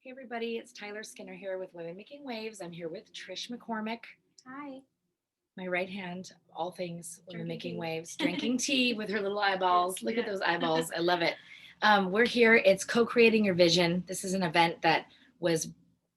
Hey everybody, it's Tyler Skinner here with Women Making Waves. I'm here with Trish McCormick, Hi. my right hand, all things Women Drinking Making tea. Waves, drinking tea with her little eyeballs. Look at Yeah. those eyeballs. I love it. We're here. It's Co-Creating Your Vision. This is an event that was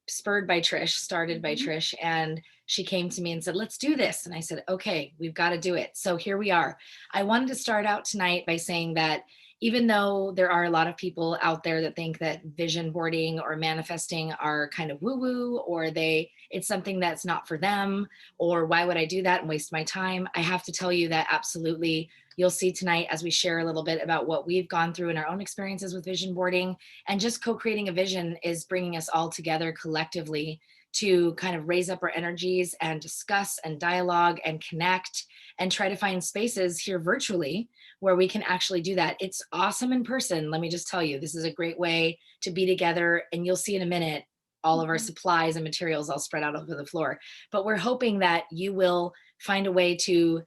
spurred by Trish, started by Mhm. Trish, and she came to me and said, let's do this. And I said, okay, we've got to do it. So here we are. I wanted to start out tonight by saying that even though there are a lot of people out there that think that vision boarding or manifesting are kind of woo-woo, or it's something that's not for them, or why would I do that and waste my time? I have to tell you that absolutely you'll see tonight as we share a little bit about what we've gone through in our own experiences with vision boarding, and just co-creating a vision is bringing us all together collectively to kind of raise up our energies and discuss and dialogue and connect and try to find spaces here virtually where we can actually do that. It's awesome in person. Let me just tell you, this is a great way to be together, and you'll see in a minute all of our Mhm. supplies and materials all spread out over the floor. But we're hoping that you will find a way to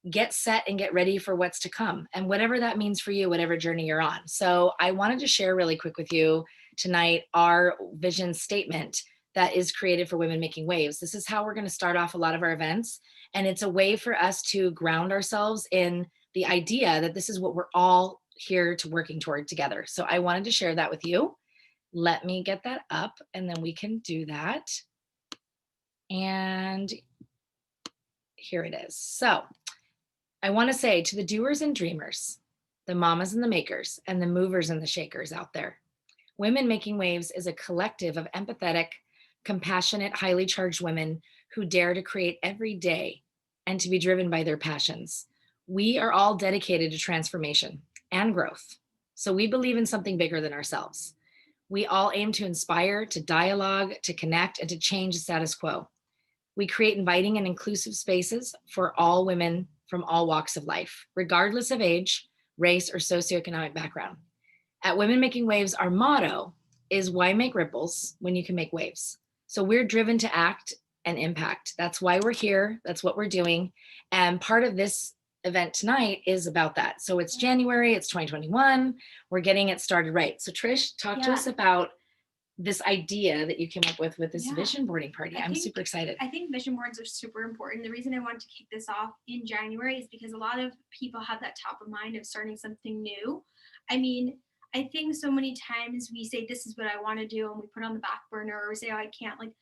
get set and get ready for what's to come, and whatever that means for you, whatever journey you're on. So I wanted to share really quick with you tonight our vision statement that is created for Women Making Waves. This is how we're going to start off a lot of our events, and it's a way for us to ground ourselves in the idea that this is what we're all here to working toward together. So I wanted to share that with you. Let me get that up and then we can do that. And here it is. So I want to say to the doers and dreamers, the mamas and the makers, and the movers and the shakers out there, Women Making Waves is a collective of empathetic, compassionate, highly charged women who dare to create every day and to be driven by their passions. We are all dedicated to transformation and growth. So we believe in something bigger than ourselves. We all aim to inspire, to dialogue, to connect, and to change the status quo. We create inviting and inclusive spaces for all women from all walks of life, regardless of age, race, or socioeconomic background. At Women Making Waves, our motto is why make ripples when you can make waves? So we're driven to act and impact. That's why we're here. That's what we're doing. And part of this event tonight is about that. So it's January, it's 2021. We're getting it started right. So Trish, talk to us Yeah. about this idea that you came up with this Yeah. vision boarding party. I I'm think super excited. I think vision boards are super important. The reason I wanted to kick this off in January is because a lot of people have that top of mind of starting something new. I mean, I think so many times we say this is what I want to do and we put it on the back burner, or we say, oh, I can't. Like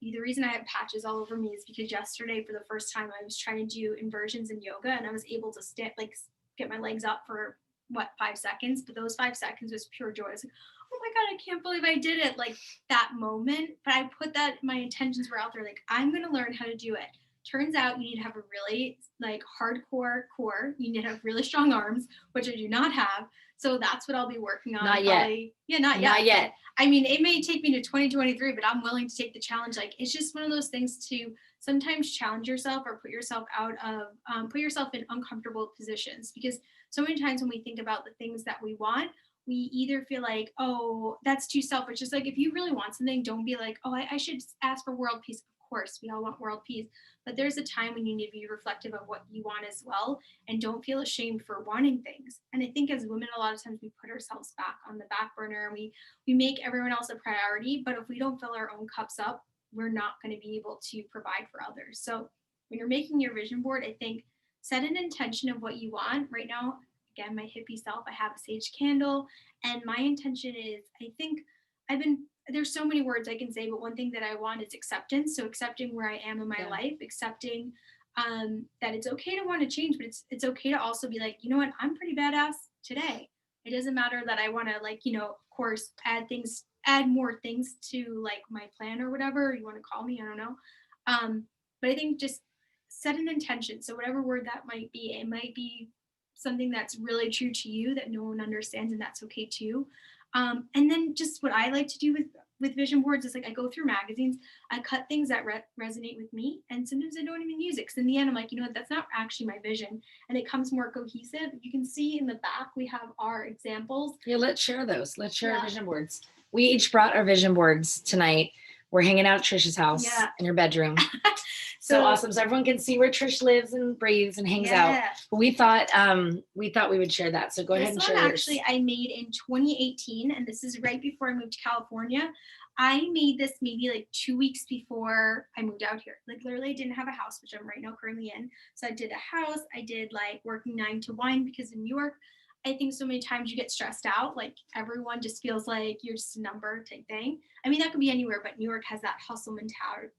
the reason I have patches all over me is because yesterday for the first time I was trying to do inversions in yoga, and I was able to get my legs up for what 5 seconds, but those 5 seconds was pure joy. I was like, oh my god, I can't believe I did it. Like that moment, but I put that, my intentions were out there, like I'm going to learn how to do it. Turns out you need to have a really like hardcore core. You need to have really strong arms, which I do not have. So that's what I'll be working on. Not yet. Probably, yeah, not Not yet. yet. I mean, it may take me to 2023, but I'm willing to take the challenge. Like it's just one of those things to sometimes challenge yourself or put yourself in uncomfortable positions, because so many times when we think about the things that we want, we either feel like, oh, that's too selfish. Just like if you really want something, don't be like, oh, I should ask for world peace. Of course, we all want world peace. But there's a time when you need to be reflective of what you want as well, and don't feel ashamed for wanting things. And I think as women, a lot of times we put ourselves back on the back burner, and we make everyone else a priority. But if we don't fill our own cups up, we're not going to be able to provide for others. So when you're making your vision board, I think set an intention of what you want. Right now, again, my hippie self, I have a sage candle, and my intention is, I think there's so many words I can say, but one thing that I want is acceptance. So accepting where I am in my life, accepting that it's okay to want to change, but it's okay to also be like, you know what, I'm pretty badass today. It doesn't matter that I want to, like, of course, add more things to like my plan or whatever you want to call me. I don't know. But I think just set an intention. So whatever word that might be, it might be something that's really true to you that no one understands, and that's okay too. And then just what I like to do with vision boards is like I go through magazines, I cut things that resonate with me, and sometimes I don't even use it because in the end I'm like, you know what, that's not actually my vision, and it comes more cohesive. You can see in the back we have our examples. Yeah, let's share those. Let's share our vision boards. We each brought our vision boards tonight. We're hanging out at Trisha's house in her bedroom. So awesome. So everyone can see where Trish lives and breathes and hangs out. But we thought we would share that. So go ahead and share yours. Actually I made in 2018, and this is right before I moved to California. I made this maybe like 2 weeks before I moved out here. Like literally I didn't have a house, which I'm right now currently in. So I did a house. I did like working 9 to 1 because in New York, I think so many times you get stressed out. Like everyone just feels like you're just a number type thing. I mean, that could be anywhere, but New York has that hustle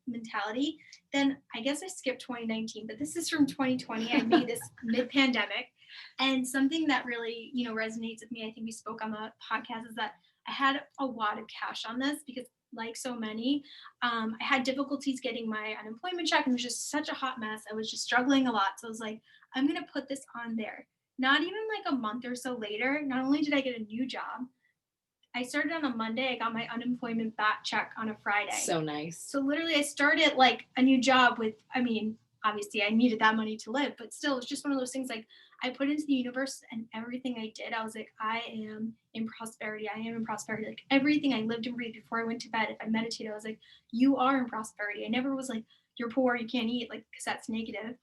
mentality. Then I guess I skipped 2019, but this is from 2020. I made this mid-pandemic. And something that really, resonates with me, I think we spoke on the podcast, is that I had a lot of cash on this because like so many, I had difficulties getting my unemployment check, and it was just such a hot mess. I was just struggling a lot. So I was like, I'm going to put this on there. Not even like a month or so later, not only did I get a new job, I started on a Monday. I got my unemployment back check on a Friday. So nice. So literally I started like a new job with, I mean, obviously I needed that money to live, but still it's just one of those things like I put into the universe, and everything I did, I was like, I am in prosperity. I am in prosperity. Like everything I lived and breathed before I went to bed, if I meditated, I was like, you are in prosperity. I never was like, you're poor, you can't eat, like, because that's negative.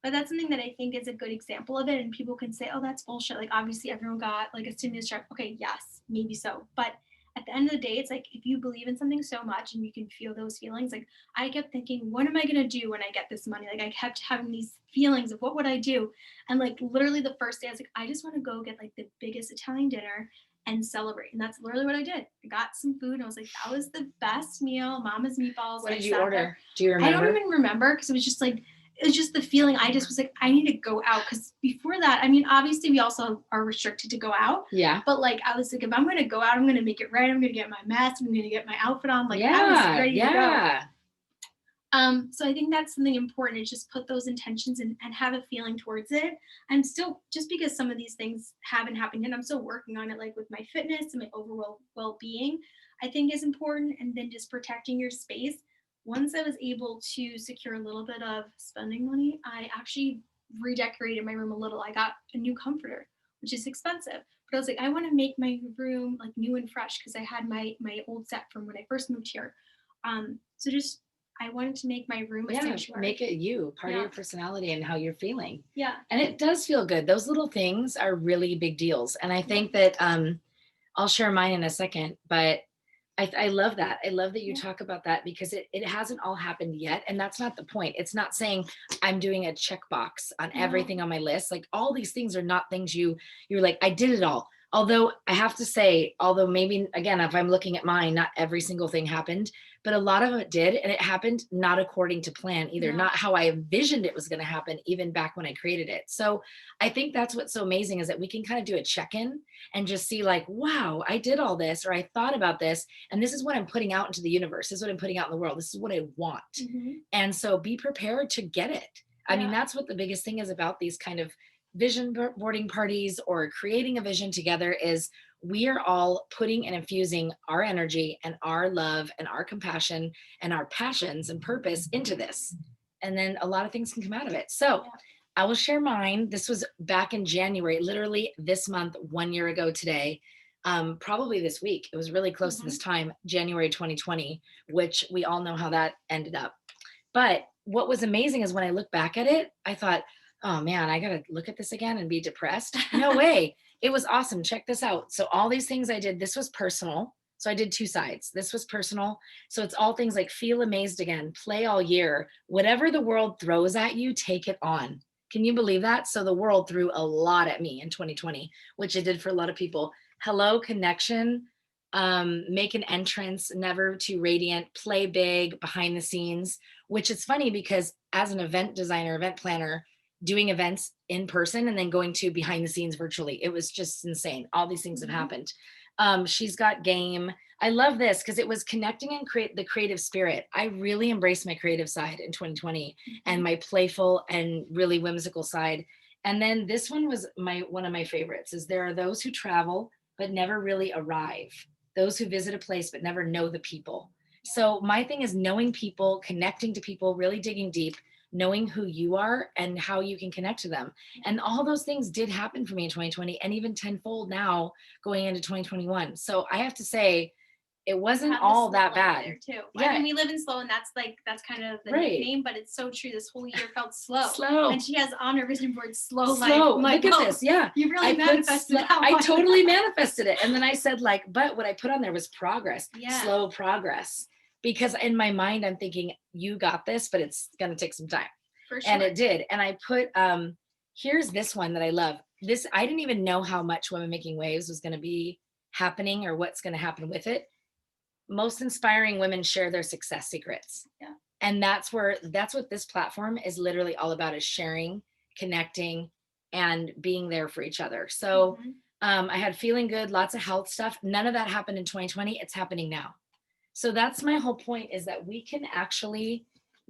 But that's something that I think is a good example of it. And people can say, oh, that's bullshit. Like, obviously, everyone got like a stimulus check. Okay, yes, maybe so. But at the end of the day, it's like if you believe in something so much and you can feel those feelings, like I kept thinking, what am I going to do when I get this money? Like, I kept having these feelings of what would I do? And like, literally, the first day, I was like, I just want to go get like the biggest Italian dinner and celebrate. And that's literally what I did. I got some food and I was like, that was the best meal. Mama's meatballs. What did you order? Do you remember? I don't even remember because it was just like, it was just the feeling. I just was like, I need to go out. Because before that, I mean, obviously we also are restricted to go out. Yeah. But like, I was like, if I'm going to go out, I'm going to make it right. I'm going to get my mask. I'm going to get my outfit on. Like, I was ready to go. So I think that's something important, is just put those intentions and have a feeling towards it. And still, just because some of these things haven't happened and I'm still working on it, like with my fitness and my overall well-being, I think is important. And then just protecting your space. Once I was able to secure a little bit of spending money, I actually redecorated my room a little. I got a new comforter, which is expensive. But I was like, I want to make my room like new and fresh because I had my old set from when I first moved here. So just I wanted to make my room a sanctuary. Make it you, part of your personality and how you're feeling. Yeah. And it does feel good. Those little things are really big deals. And I think that I'll share mine in a second, but I love that. I love that you talk about that because it hasn't all happened yet. And that's not the point. It's not saying I'm doing a checkbox on everything on my list. Like all these things are not things you're like, I did it all. Although I have to say, maybe again, if I'm looking at mine, not every single thing happened, but a lot of it did. And it happened not according to plan either, not how I envisioned it was going to happen, even back when I created it. So I think that's what's so amazing is that we can kind of do a check-in and just see like, wow, I did all this, or I thought about this. And this is what I'm putting out into the universe. This is what I'm putting out in the world. This is what I want. Mm-hmm. And so be prepared to get it. I mean, that's what the biggest thing is about these kind of vision boarding parties or creating a vision together is we are all putting and infusing our energy and our love and our compassion and our passions and purpose into this. And then a lot of things can come out of it. So I will share mine. This was back in January, literally this month, 1 year ago today, probably this week. It was really close to this time, January 2020, which we all know how that ended up. But what was amazing is when I look back at it, I thought, oh man, I got to look at this again and be depressed. No way. It was awesome. Check this out. So all these things I did, this was personal. So I did two sides. This was personal. So it's all things like feel amazed again, play all year, whatever the world throws at you, take it on. Can you believe that? So the world threw a lot at me in 2020, which it did for a lot of people. Hello, connection, make an entrance, never too radiant, play big, behind the scenes, which is funny because as an event designer, event planner, doing events in person and then going to behind the scenes virtually. It was just insane. All these things have happened. She's got game. I love this because it was connecting and create the creative spirit. I really embraced my creative side in 2020 and my playful and really whimsical side. And then this one was one of my favorites is there are those who travel, but never really arrive. Those who visit a place, but never know the people. So my thing is knowing people, connecting to people, really digging deep, knowing who you are and how you can connect to them. And all those things did happen for me in 2020 and even tenfold now going into 2021. So I have to say, it wasn't Have the all slow that life bad. there too. Yeah. I mean, we live in slow, and that's kind of the Right. nickname, but it's so true. This whole year felt slow. Slow. And she has on her vision board slow life. Slow. I'm like, Look at "Whoa, this. Yeah. You really I put manifested that I one." totally manifested it. And then I said, like, but what I put on there was progress, Yeah. slow progress. Because in my mind, I'm thinking, you got this, but it's going to take some time. For sure. And it did. And I put, here's this one that I love. This, I didn't even know how much Women Making Waves was going to be happening or what's going to happen with it. Most inspiring women share their success secrets. Yeah. And that's what this platform is literally all about, is sharing, connecting, and being there for each other. So I had feeling good, lots of health stuff. None of that happened in 2020. It's happening now. So that's my whole point, is that we can actually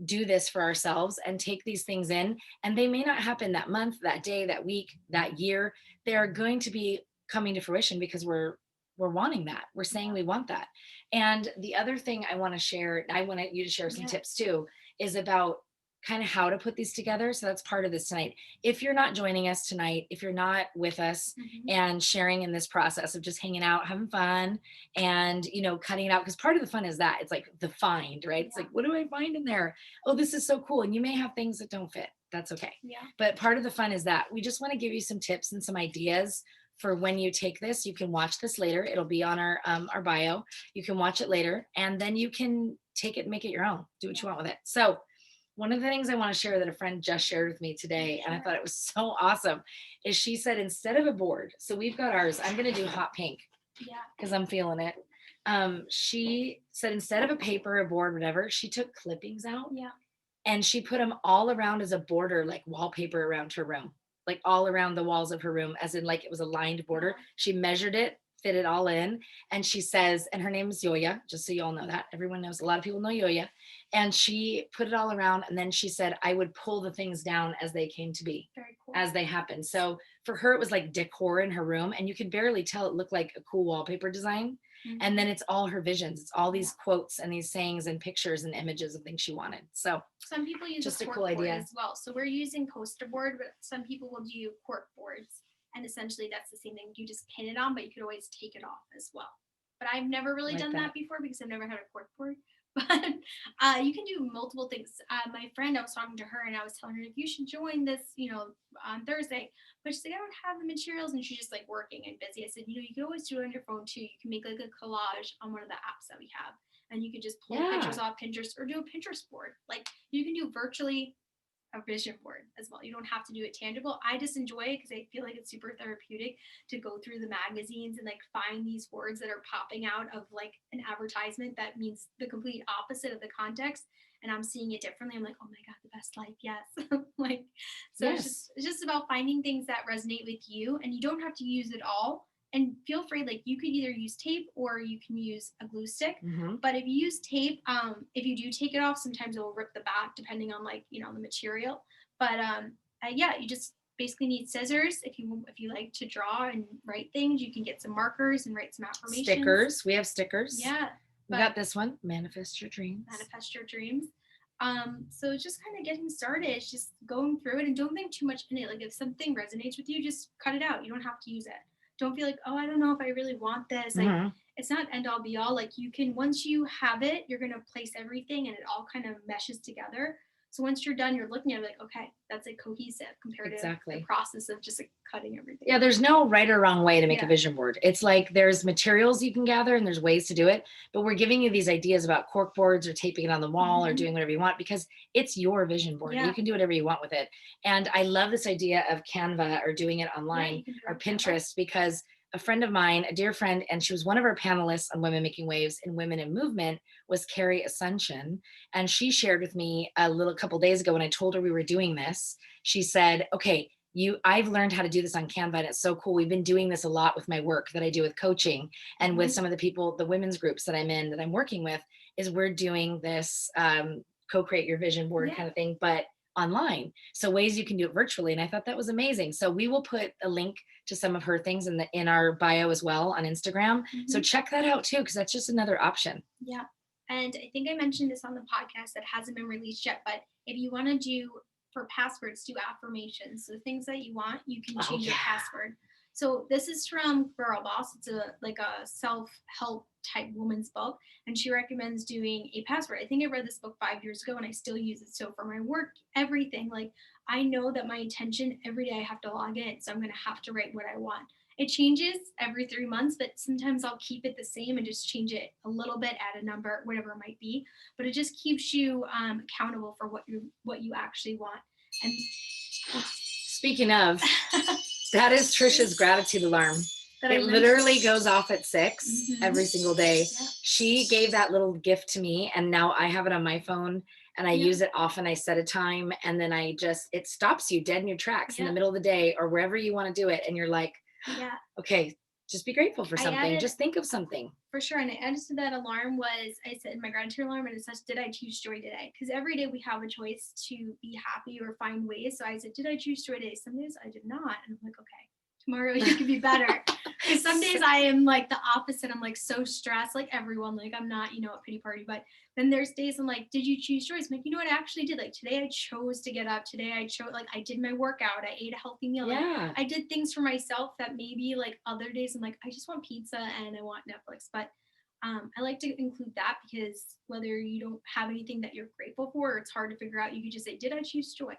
do this for ourselves and take these things in, and they may not happen that month, that day, that week, that year. They are going to be coming to fruition because we're wanting that. We're saying we want that. And the other thing I want to share, I want you to share some tips too, is about kind of how to put these together. So that's part of this tonight. If you're not joining us tonight, if you're not with us and sharing in this process of just hanging out, having fun, and, you know, cutting it out, because part of the fun is that it's like the find, right? It's like, what do I find in there? Oh, this is so cool. And you may have things that don't fit. That's okay. Yeah. But part of the fun is that we just want to give you some tips and some ideas for when you take this. You can watch this later. It'll be on our bio. You can watch it later, and then you can take it and make it your own. Do what you want with it. So one of the things I want to share that a friend just shared with me today, and I thought it was so awesome, is she said, instead of a board, so we've got ours, I'm going to do hot pink because I'm feeling it. She said, instead of a paper, a board, whatever, she took clippings out and she put them all around as a border, like wallpaper around her room, like all around the walls of her room, as in like it was a lined border. She measured it, fit it all in. And she says, and her name is Yoya, just so you all know that. Everyone knows, a lot of people know Yoya. And she put it all around. And then she said, I would pull the things down as they came to be, Very cool. as they happened. So for her, it was like decor in her room. And you could barely tell it looked like a cool wallpaper design. And then it's all her visions. It's all these quotes and these sayings and pictures and images of things she wanted. So some people use just a cool cork board idea as well. So we're using poster board, but some people will do cork boards. And essentially that's the same thing. You just pin it on, but you could always take it off as well. But I've never really done that before because I've never had a cork board. But you can do multiple things. My friend, I was talking to her and I was telling her, you should join this, on Thursday. But she's like, I don't have the materials, and she's just like working and busy. I said, you can always do it on your phone too. You can make like a collage on one of the apps that we have, and you could just pull pictures off Pinterest or do a Pinterest board. Like you can do virtually a vision board as well. You don't have to do it tangible. I just enjoy it because I feel like it's super therapeutic to go through the magazines and like find these words that are popping out of like an advertisement that means the complete opposite of the context, and I'm seeing it differently. I'm like, oh my god, the best life, yes. Like, so it's just about finding things that resonate with you, and you don't have to use it all. And feel free, like you could either use tape or you can use a glue stick. But if you use tape, if you do take it off, sometimes it will rip the back depending on like, the material. But you just basically need scissors. If you like to draw and write things, you can get some markers and write some affirmations. Stickers. We have stickers. Yeah. We got this one. Manifest your dreams. Manifest your dreams. So just kind of getting started. It's just going through it, and don't think too much in it. Like if something resonates with you, just cut it out. You don't have to use it. Don't feel like, oh, I don't know if I really want this. Like it's not end all be all. Like you can, once you have it, you're going to place everything and it all kind of meshes together. So once you're done, you're looking at it like, okay, that's like cohesive compared to the process of just like cutting everything. Yeah, there's no right or wrong way to make a vision board. It's like there's materials you can gather and there's ways to do it, but we're giving you these ideas about cork boards or taping it on the wall or doing whatever you want because it's your vision board. You can do whatever you want with it. And I love this idea of Canva or doing it online or Pinterest because a friend of mine, a dear friend, and she was one of our panelists on Women Making Waves in Women in Movement, was Carrie Ascension. And she shared with me a couple days ago when I told her we were doing this. She said, okay, I've learned how to do this on Canva and it's so cool. We've been doing this a lot with my work that I do with coaching and with some of the people, the women's groups that I'm in, that I'm working with, is we're doing this co-create your vision board kind of thing, but online. So ways you can do it virtually. And I thought that was amazing. So we will put a link to some of her things in our bio as well on Instagram. So check that out too, because that's just another option. Yeah. And I think I mentioned this on the podcast that hasn't been released yet, but if you want to do for passwords, do affirmations. So things that you want, you can change your password. So this is from Girl Boss. It's a self-help type woman's book, and she recommends doing a password. I think I read this book 5 years ago, and I still use it. So for my work, everything, like I know that my intention every day I have to log in, so I'm going to have to write what I want. It changes every 3 months, but sometimes I'll keep it the same and just change it a little bit, add a number, whatever it might be. But it just keeps you accountable for what you actually want. And Speaking of, that is Trisha's gratitude alarm. that I It mentioned. literally goes off at 6 Mhm. every single day. Yeah. She gave that little gift to me, and now I have it on my phone, and I Yeah. use it often. I set a time, and then it stops you dead in your tracks in the Yeah. middle of the day or wherever you want to do it. And you're like, Yeah, okay, just be grateful for I something. added- Just think of something. for sure. And I added to that alarm was I said my gratitude alarm, and it says, "Did I choose joy today?" Because every day we have a choice to be happy or find ways. So I said, "Did I choose joy today?" Some days I did not, and I'm like, okay, tomorrow you can be better. Because some days I am like the opposite. I'm like so stressed, like everyone. Like I'm not, a pity party. But then there's days I'm like, "Did you choose joy?" I'm like, you know what? I actually did. Like today I chose to get up. Today I chose, like I did my workout. I ate a healthy meal. Like, Yeah. I did things for myself that maybe like other days I'm like, I just want pizza and I want Netflix. But I like to include that because whether you don't have anything that you're grateful for, or it's hard to figure out, you could just say, "Did I choose joy?"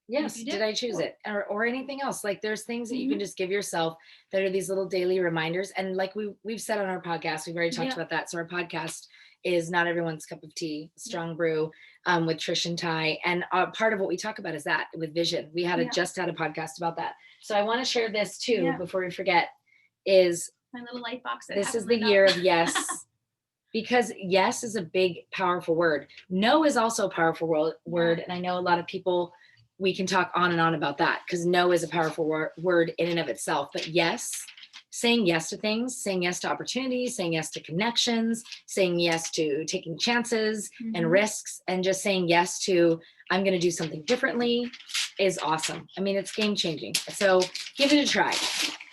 Yes. you Did did, I choose cool. it? Or anything else? Like there's things that you can Mhm. just give yourself that are these little daily reminders. And like we've said on our podcast, we've already talked Yeah. about that. So our podcast is Not Everyone's Cup of Tea, Strong Brew, with Trish and Ty. And part of what we talk about is that with vision. We Yeah. just had a podcast about that. So I want to share this too Yeah. before we forget. Is My little light box. this is the year of yes. Because yes is a big, powerful word. No is also a powerful word. And I know a lot of people, we can talk on and on about that because no is a powerful word in and of itself. But yes, saying yes to things, saying yes to opportunities, saying yes to connections, saying yes to taking chances and Mhm. risks, and just saying yes to, I'm going to do something differently is awesome. I mean, it's game changing. So give it a try.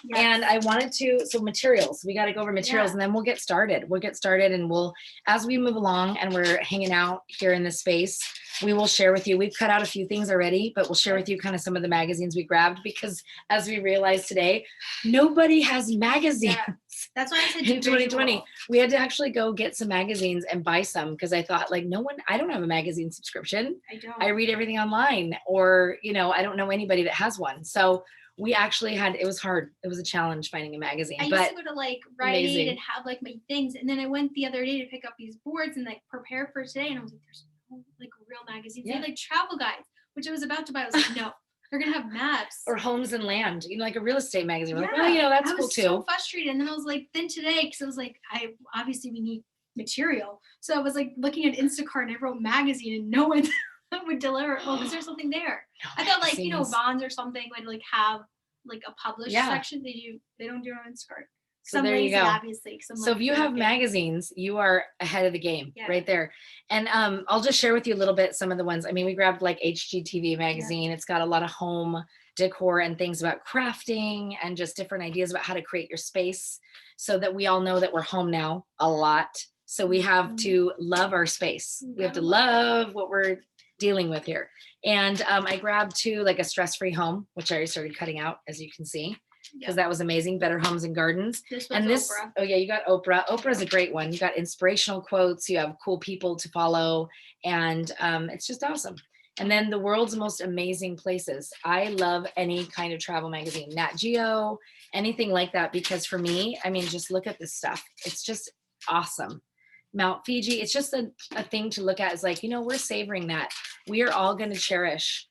Yes. And I wanted to, so materials, we got to go over materials Yeah. and then we'll get started. And we'll, as we move along and we're hanging out here in this space, we will share with you. We've cut out a few things already, but we'll share with you kind of some of the magazines we grabbed because as we realized today, nobody has magazines. Yeah. That's why I said In 2020, visual. we had to actually go get some magazines and buy some because I thought like I don't have a magazine subscription. I don't. I read everything online or, I don't know anybody that has one. So we actually it was hard. It was a challenge finding a magazine. I but used to go to like Rite Aid amazing. and have like my things, and then I went the other day to pick up these boards and like prepare for today, and I was like, "There's no like real magazines. They Yeah. had like travel guides, which I was about to buy. I was like, no, they're gonna have maps Or Homes and Land, like a real estate magazine. We're like, Yeah. well, that's I cool was too. so frustrated, and then I was like, then today, because I was like, we need material, so I was like looking at Instacart and I wrote magazine, and no one would deliver. Well, because there's something there. I thought like Magazines. Vons or something would like have like a published Yeah. section. They don't do it on Instacart. So I'm there you lazy, go. obviously. So if you have magazines, you are ahead of the game right there. And I'll just share with you a little bit some of the ones. I mean, we grabbed like HGTV magazine. It's got a lot of home decor and things about crafting and just different ideas about how to create your space so that we all know that we're home now a lot. So we have to love our space. We have to love what we're dealing with here. And I grabbed too like a stress-free home, which I already started cutting out, as you can see. Because that was amazing. Better Homes and Gardens. This was Oprah. Oh yeah, you got Oprah. Oprah's a great one. You got inspirational quotes. You have cool people to follow, and it's just awesome. And then the world's most amazing places. I love any kind of travel magazine, Nat Geo, anything like that. Because for me, I mean, just look at this stuff. It's just awesome. Mount Fiji. It's just a thing to look at. It's like, we're savoring that. We are all going to cherish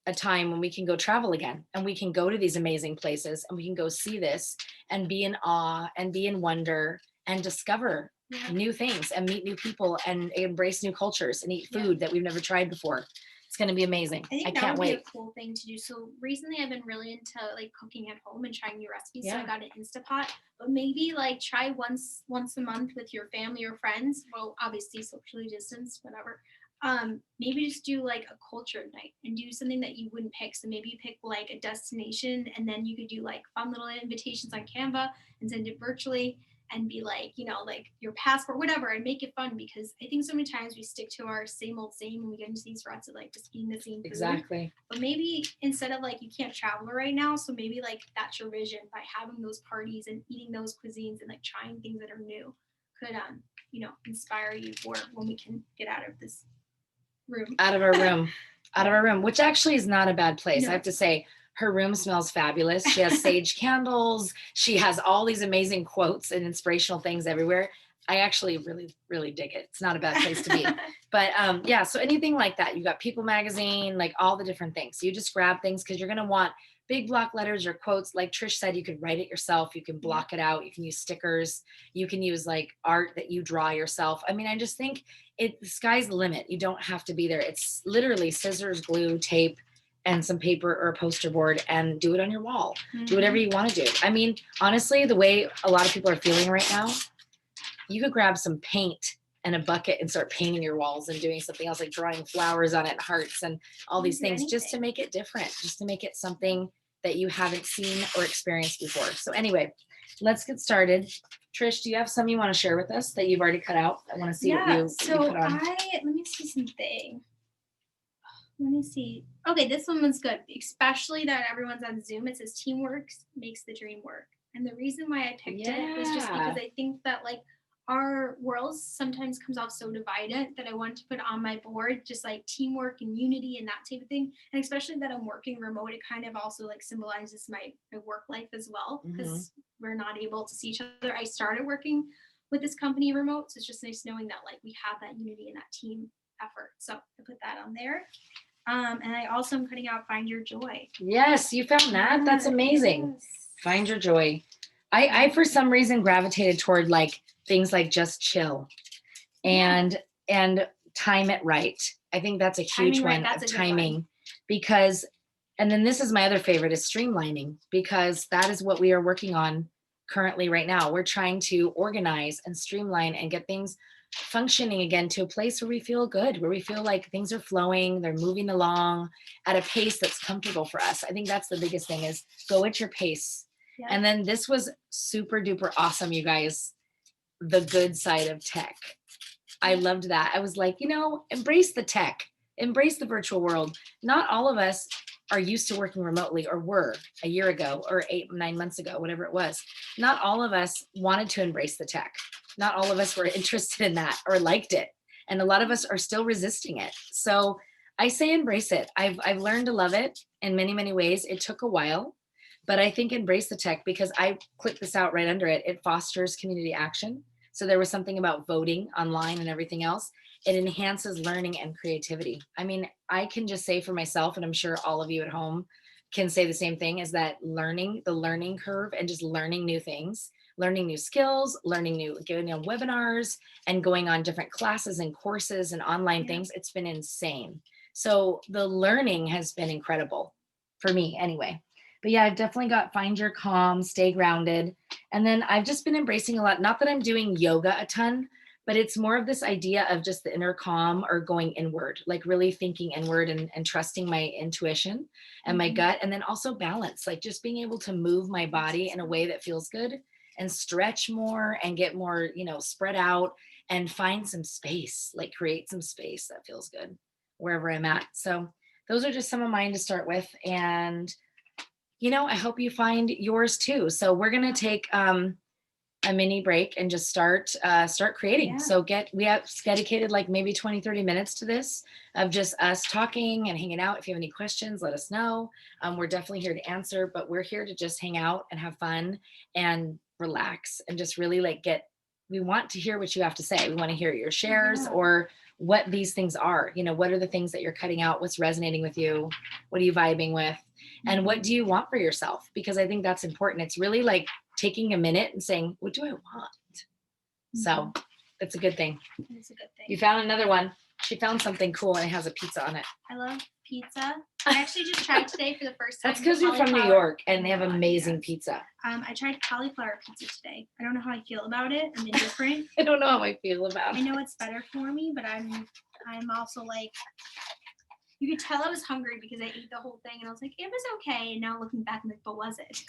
a time when we can go travel again and we can go to these amazing places and we can go see this and be in awe and be in wonder and discover new things and meet new people and embrace new cultures and eat food that we've never tried before. It's going to be amazing. I think that can't would wait. be a cool thing to do. So recently I've been really into like cooking at home and trying new recipes. So I got an Instapot, but maybe like try once a month with your family or friends. Well, obviously socially distanced, whatever. Maybe just do like a culture night and do something that you wouldn't pick. So maybe you pick like a destination and then you could do like fun little invitations on Canva and send it virtually. and be like, like your passport, whatever, and make it fun, because I think so many times we stick to our same old same and we get into these ruts of like just eating the same food. Exactly. But maybe instead of like, you can't travel right now, so maybe like that's your vision, by having those parties and eating those cuisines and like trying things that are new could inspire you for when we can get out of this room. Out of our room. Out of our room, which actually is not a bad place. No. I have to say, her room smells fabulous. She has sage candles. She has all these amazing quotes and inspirational things everywhere. I actually really, really dig it. It's not a bad place to be. But yeah, so anything like that. You got People Magazine, like all the different things. You just grab things because you're going to want big block letters or quotes. Like Trish said, you could write it yourself. You can block it out. You can use stickers. You can use like art that you draw yourself. I mean, I just think the sky's the limit. You don't have to be there. It's literally scissors, glue, tape, and some paper or a poster board, and do it on your wall. Do whatever you want to do. I mean, honestly, the way a lot of people are feeling right now, you could grab some paint and a bucket and start painting your walls and doing something else, like drawing flowers on it and hearts and all these things, just to make it different, just to make it something that you haven't seen or experienced before. So anyway, let's get started. Trish, do you have some you want to share with us that you've already cut out? I want to see what you put on. Let me see something. Let me see. Okay, this one was good, especially that everyone's on Zoom. It says teamwork makes the dream work. And the reason why I picked it was just because I think that like our world sometimes comes off so divided, that I wanted to put on my board just like teamwork and unity and that type of thing. And especially that I'm working remote, it kind of also like symbolizes my work life as well, because we're not able to see each other. I started working with this company remote, so it's just nice knowing that like we have that unity and that team effort. So I put that on there. And I also am cutting out Find Your Joy. Yes, you found that? That's amazing. Yes. Find your joy. I for some reason gravitated toward like things like just chill and time it right. I think that's a huge one of timing, because, and then this is my other favorite, is streamlining, because that is what we are working on currently right now. We're trying to organize and streamline and get things functioning again to a place where we feel good, where we feel like things are flowing, they're moving along at a pace that's comfortable for us. I think that's the biggest thing, is go at your pace. Yeah. And then this was super duper awesome, you guys. The good side of tech. I loved that. I was like, embrace the tech, embrace the virtual world. Not all of us are used to working remotely, or were a year ago or 8-9 months ago, whatever it was. Not all of us wanted to embrace the tech. Not all of us were interested in that or liked it. And a lot of us are still resisting it. So I say embrace it. I've learned to love it in many, many ways. It took a while, but I think embrace the tech, because I clicked this out right under it. It fosters community action. So there was something about voting online and everything else. It enhances learning and creativity. I mean, I can just say for myself, and I'm sure all of you at home can say the same thing, is that the learning curve and just learning new things, learning new skills, learning new webinars, and going on different classes and courses and online things. It's been insane. So the learning has been incredible for me anyway. But yeah, I've definitely got find your calm, stay grounded. And then I've just been embracing a lot, not that I'm doing yoga a ton, but it's more of this idea of just the inner calm, or going inward, like really thinking inward and trusting my intuition and my gut. And then also balance, like just being able to move my body in a way that feels good, and stretch more and get more, spread out, and find some space, like create some space that feels good wherever I'm at. So those are just some of mine to start with. And I hope you find yours too. So we're going to take a mini break and just start creating. Yeah. So we have dedicated like maybe 20-30 minutes to this, of just us talking and hanging out. If you have any questions, let us know. We're definitely here to answer, but we're here to just hang out and have fun and relax, and just really we want to hear what you have to say. We want to hear your shares, or what these things are. What are the things that you're cutting out? What's resonating with you? What are you vibing with? And what do you want for yourself? Because I think that's important. It's really like taking a minute and saying, what do I want? So that's a good thing. It's a good thing. You found another one. She found something cool, and it has a pizza on it. I love pizza. I actually just tried today for the first time. That's because you're from New York, and they have amazing pizza. I tried cauliflower pizza today. I don't know how I feel about it. I'm indifferent. I don't know how I feel about it. I know it's better for me, but I'm also like, You could tell I was hungry because I ate the whole thing, and I was like, it was okay. And now looking back, I'm like, but was it?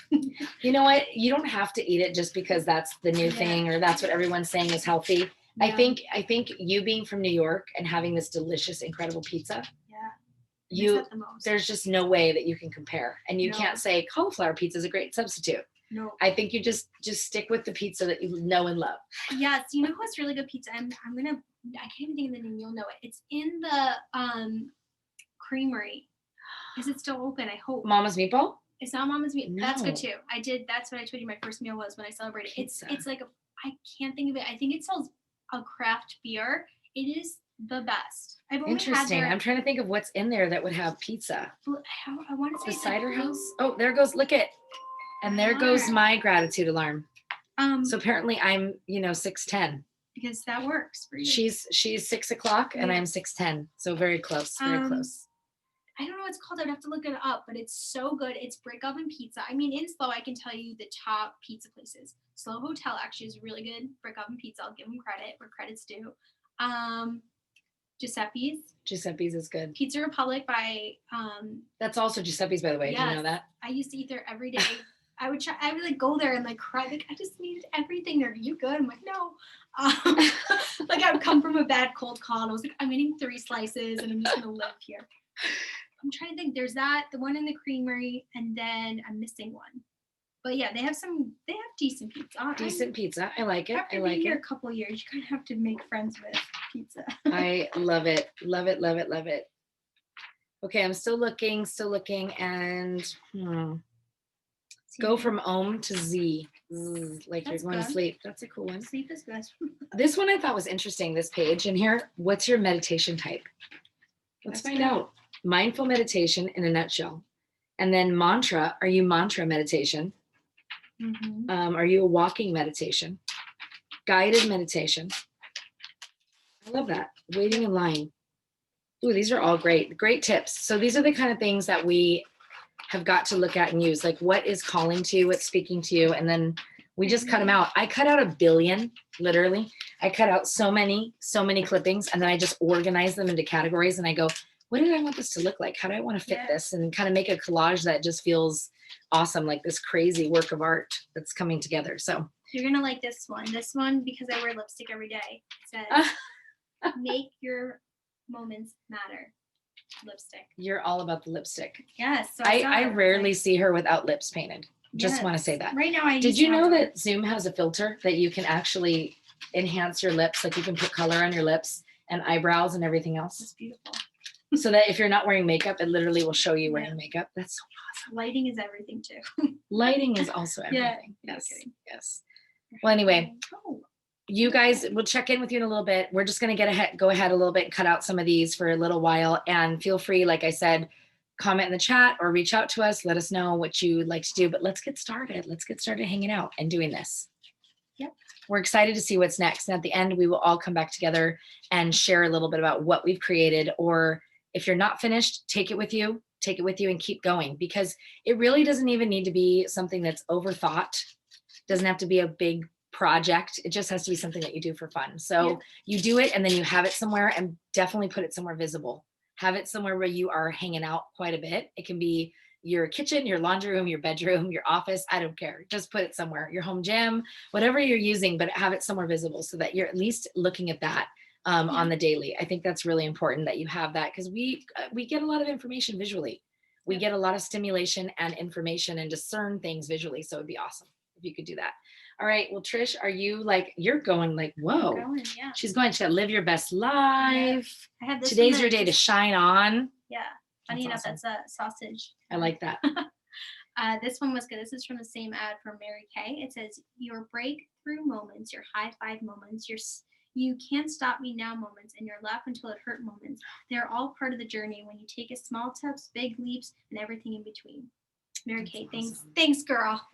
You know what? You don't have to eat it just because that's the new Yeah. thing or that's what everyone's saying is healthy. I Yeah. think you being from New York and having this delicious, incredible pizza, Yeah. The most. there's just no way that you can compare. And you No. can't say cauliflower pizza is a great substitute. No. I think you just stick with the pizza that you know and love. Yes. You know what's really good pizza? I can't even think of the name. You'll know it. It's in the creamery. Is it still open? I hope. Mama's Meatball? It's not Mama's Meat. That's good No. too. That's what I told you my first meal was when I celebrated. Pizza. It's like I can't think of it. I think it sells a craft beer. It is the best. I've only had Interesting. their, I'm trying to think of what's in there that would have pizza. I want to The say cider house? Oh, there goes, look it. And there goes my gratitude alarm. So apparently I'm, 6'10". because that works for you. She's 6 o'clock and Yeah. I'm 6'10". So very close, very close. I don't know what it's called. I'd have to look it up, but it's so good. It's Brick Oven Pizza. I mean, in SLO, I can tell you the top pizza places. SLO Hotel actually is really good. Brick Oven Pizza. I'll give them credit where credit's due. Giuseppe's. Giuseppe's is good. Pizza Republic by That's also Giuseppe's, by the way. Do you know yes. that? I used to eat there every day. I would like go there and like cry. Like, I just needed everything there. Are you good? I'm like, no. Like I would come from a bad cold call and I was like, I'm eating 3 slices and I'm just gonna live here. I'm trying to think. There's the one in the creamery, and then I'm missing one. But yeah, they have decent pizza. Decent pizza. I like it. After I like being here it. a couple of years, you kind of have to make friends with pizza. I love it. Love it. Love it. Love it. Okay, I'm still looking, and go from Om to Z. Like That's you're going to good. sleep. That's a cool one. Sleep is good. This one I thought was interesting, this page. And here, what's your meditation type? Let's That's find good. out. Mindful meditation in a nutshell. And then mantra. Are you mantra meditation? Mm-hmm. Are you a walking meditation? Guided meditation. I love that. Waiting in line. Ooh, these are all great. Great tips. So these are the kind of things that we have got to look at and use. Like what is calling to you, what's speaking to you, and then we just cut them out. I cut out 1 billion, literally. I cut out so many clippings, and then I just organize them into categories, and I go, what do I want this to look like? How do I want to fit this? And kind of make a collage that just feels awesome, like this crazy work of art that's coming together. So You're gonna like this one. This one, because I wear lipstick every day, says make your moments matter. Lipstick. You're all about the lipstick. Yes. So I rarely see her without lips painted. Just want to say that. Right now, Did you know that Zoom has a filter that you can actually enhance your lips? Like you can put color on your lips and eyebrows and everything else. It's beautiful. So that if you're not wearing makeup, it literally will show you wearing makeup. That's so awesome. Lighting is everything too. Lighting is also Yeah, everything. no Yes. kidding. Yes. Well, anyway, Oh, you guys, we'll check in with you in a little bit. We're just going to go ahead a little bit and cut out some of these for a little while. And feel free, like I said, comment in the chat or reach out to us. Let us know what you would like to do. But let's get started. Let's get started hanging out and doing this. Yep. We're excited to see what's next. And at the end, we will all come back together and share a little bit about what we've created. Or if you're not finished, take it with you and keep going, because it really doesn't even need to be something that's overthought. Doesn't have to be a big project. It just has to be something that you do for fun. So you do it and then you have it somewhere, and definitely put it somewhere visible. Have it somewhere where you are hanging out quite a bit. It can be your kitchen, your laundry room, your bedroom, your office. I don't care. Just put it somewhere, your home gym, whatever you're using, but have it somewhere visible so that you're at least looking at that on the daily. I think that's really important that you have that, because we get a lot of information visually. We get a lot of stimulation and information and discern things visually. So it'd be awesome if you could do that. All right. Well, Trish, are you like, you're going like, whoa, she's going to live your best life. I have this. Today's your day to shine on. Yeah. Funny enough, awesome. that's a sausage. I like that. This one was good. This is from the same ad from Mary Kay. It says, your breakthrough moments, your high five moments, you can't stop me now moments, and your laugh until it hurt moments. They're all part of the journey when you take a small steps, big leaps, and everything in between. Mary Kay, awesome. Thanks, girl.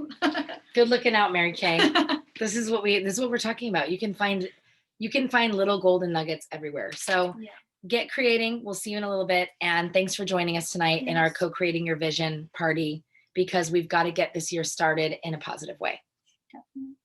Good looking out, Mary Kay. This is what we're talking about. You can find little golden nuggets everywhere. So get creating. We'll see you in a little bit. And thanks for joining us tonight in our Co-Creating Your Vision party, because we've got to get this year started in a positive way. Definitely.